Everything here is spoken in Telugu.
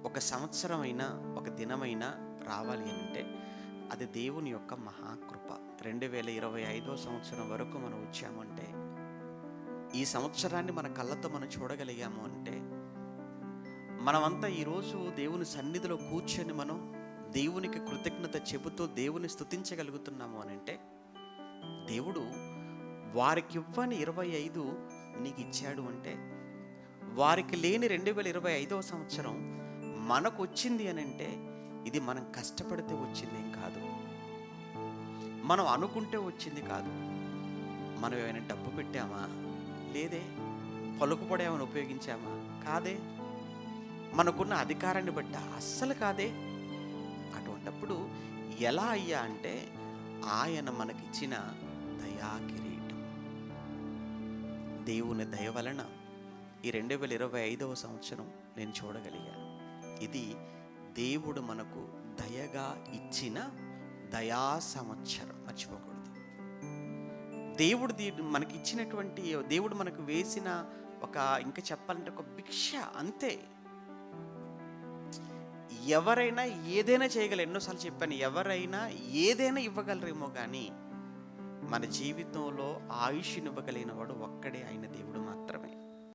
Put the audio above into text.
ఒక సంవత్సరమైనా, ఒక దినమైనా రావాలి అంటే అది దేవుని యొక్క మహాకృప. 2025 సంవత్సరం వరకు మనం వచ్చామంటే, ఈ సంవత్సరాన్ని మన కళ్ళతో మనం చూడగలిగాము అంటే, మనమంతా ఈరోజు దేవుని సన్నిధిలో కూర్చొని మనం దేవునికి కృతజ్ఞత చెబుతూ దేవుని స్తుతించగలుగుతున్నాము అని అంటే, దేవుడు వారికి ఇవ్వని 25 నీకు ఇచ్చాడు అంటే, వారికి లేని 2025 సంవత్సరం మనకు వచ్చింది అని అంటే, ఇది మనం కష్టపడితే వచ్చిందేం కాదు, మనం అనుకుంటే వచ్చింది కాదు. మనం ఏమైనా డబ్బు పెట్టామా? లేదే. పలుకుబడి ఏమైనా ఉపయోగించామా? కాదే. మనకున్న అధికారాన్ని బట్టి అస్సలు కాదే. అటువంటప్పుడు ఎలా అయ్యా అంటే, ఆయన మనకిచ్చిన దయా కిరీటం. దేవుని దయ వలన ఈ 2025 సంవత్సరం నేను చూడగలిగాను. ఇది దేవుడు మనకు దయగా ఇచ్చిన దయా సంవత్సరం, మర్చిపోకూడదు. దేవుడు మనకి ఇచ్చినటువంటి, దేవుడు మనకు వేసిన ఒక, ఇంకా చెప్పాలంటే ఒక భిక్ష అంతే. ఎవరైనా ఏదైనా చేయగలరు. ఎన్నోసార్లు చెప్పాను, ఎవరైనా ఏదైనా ఇవ్వగలరేమో కానీ మన జీవితంలో ఆయుష్నివ్వగలిగిన వాడు ఒక్కడే, ఆయన దేవుడు మాత్రమే.